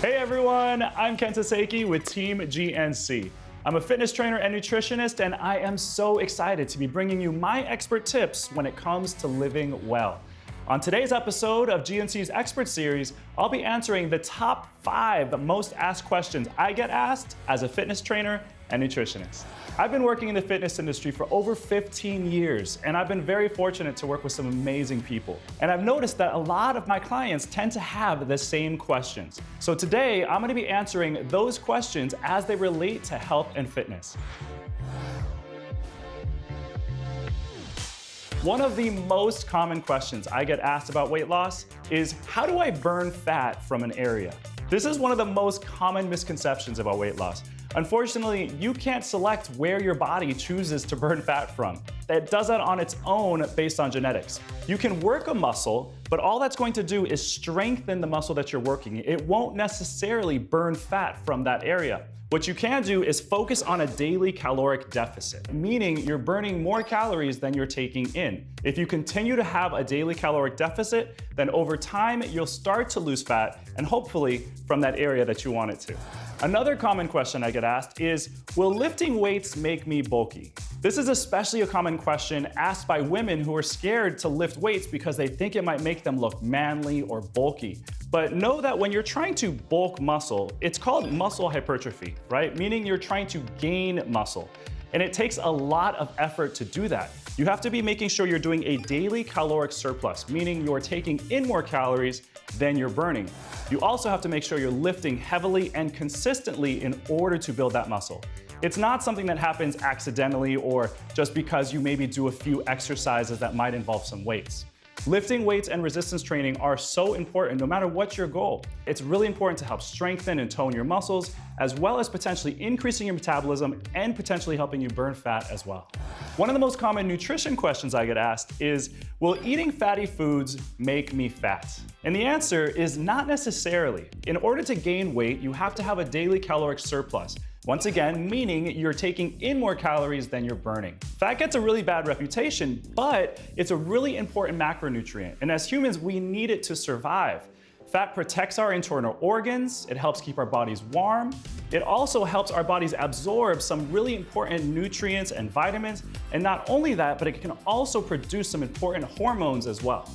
Hey everyone, I'm Kenta Seki with Team GNC. I'm a fitness trainer and nutritionist, and I am so excited to be bringing you my expert tips when it comes to living well. On today's episode of GNC's Expert Series, I'll be answering the top 5 most asked questions I get asked as a fitness trainer and nutritionist. I've been working in the fitness industry for over 15 years, and I've been very fortunate to work with some amazing people. And I've noticed that a lot of my clients tend to have the same questions. So today, I'm gonna be answering those questions as they relate to health and fitness. One of the most common questions I get asked about weight loss is, how do I burn fat from an area? This is one of the most common misconceptions about weight loss. Unfortunately, you can't select where your body chooses to burn fat from. It does that on its own based on genetics. You can work a muscle, but all that's going to do is strengthen the muscle that you're working. It won't necessarily burn fat from that area. What you can do is focus on a daily caloric deficit, meaning you're burning more calories than you're taking in. If you continue to have a daily caloric deficit, then over time you'll start to lose fat, and hopefully from that area that you want it to. Another common question I get asked is, will lifting weights make me bulky? This is especially a common question asked by women who are scared to lift weights because they think it might make them look manly or bulky. But know that when you're trying to bulk muscle, it's called muscle hypertrophy, right? Meaning you're trying to gain muscle. And it takes a lot of effort to do that. You have to be making sure you're doing a daily caloric surplus, meaning you're taking in more calories than you're burning. You also have to make sure you're lifting heavily and consistently in order to build that muscle. It's not something that happens accidentally or just because you maybe do a few exercises that might involve some weights. Lifting weights and resistance training are so important no matter what your goal. It's really important to help strengthen and tone your muscles, as well as potentially increasing your metabolism and potentially helping you burn fat as well. One of the most common nutrition questions I get asked is, will eating fatty foods make me fat? And the answer is not necessarily. In order to gain weight, you have to have a daily caloric surplus. Once again, meaning you're taking in more calories than you're burning. Fat gets a really bad reputation, but it's a really important macronutrient. And as humans, we need it to survive. Fat protects our internal organs. It helps keep our bodies warm. It also helps our bodies absorb some really important nutrients and vitamins. And not only that, but it can also produce some important hormones as well.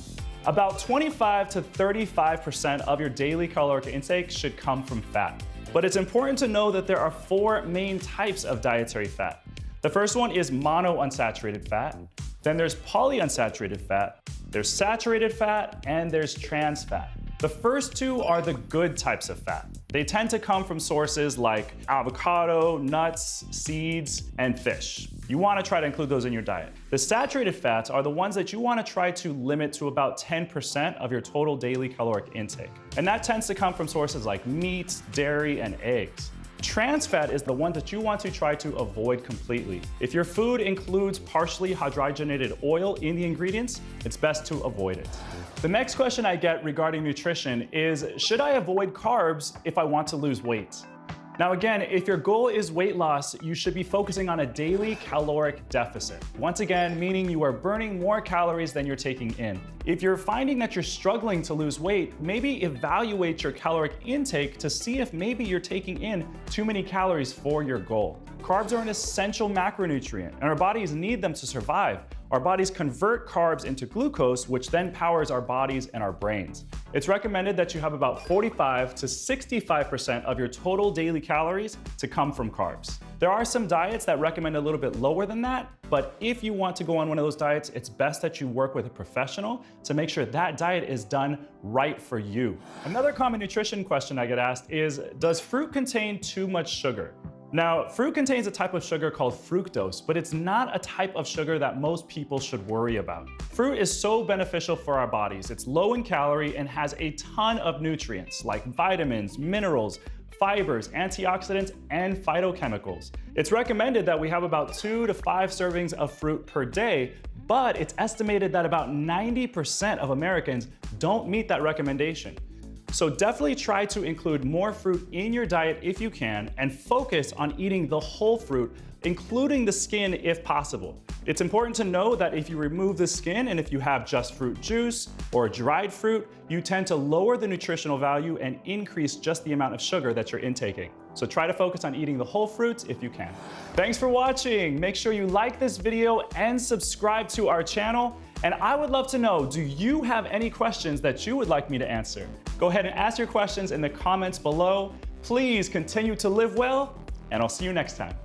About 25 to 35% of your daily caloric intake should come from fat. But it's important to know that there are 4 main types of dietary fat. The first one is monounsaturated fat. Then there's polyunsaturated fat. There's saturated fat, and there's trans fat. The first 2 are the good types of fat. They tend to come from sources like avocado, nuts, seeds, and fish. You want to try to include those in your diet. The saturated fats are the ones that you want to try to limit to about 10% of your total daily caloric intake. And that tends to come from sources like meat, dairy, and eggs. Trans fat is the one that you want to try to avoid completely. If your food includes partially hydrogenated oil in the ingredients, it's best to avoid it. The next question I get regarding nutrition is, should I avoid carbs if I want to lose weight? Now again, if your goal is weight loss, you should be focusing on a daily caloric deficit. Once again, meaning you are burning more calories than you're taking in. If you're finding that you're struggling to lose weight, maybe evaluate your caloric intake to see if maybe you're taking in too many calories for your goal. Carbs are an essential macronutrient, and our bodies need them to survive. Our bodies convert carbs into glucose, which then powers our bodies and our brains. It's recommended that you have about 45 to 65% of your total daily calories to come from carbs. There are some diets that recommend a little bit lower than that, but if you want to go on one of those diets, it's best that you work with a professional to make sure that diet is done right for you. Another common nutrition question I get asked is, does fruit contain too much sugar? Now, fruit contains a type of sugar called fructose, but it's not a type of sugar that most people should worry about. Fruit is so beneficial for our bodies. It's low in calorie and has a ton of nutrients like vitamins, minerals, fibers, antioxidants, and phytochemicals. It's recommended that we have about 2 to 5 servings of fruit per day, but it's estimated that about 90% of Americans don't meet that recommendation. So definitely try to include more fruit in your diet if you can, and focus on eating the whole fruit including the skin if possible. It's important to know that if you remove the skin and if you have just fruit juice or dried fruit, you tend to lower the nutritional value and increase just the amount of sugar that you're intaking. So try to focus on eating the whole fruits if you can. Thanks for watching. Make sure you like this video and subscribe to our channel. And I would love to know, do you have any questions that you would like me to answer? Go ahead and ask your questions in the comments below. Please continue to live well, and I'll see you next time.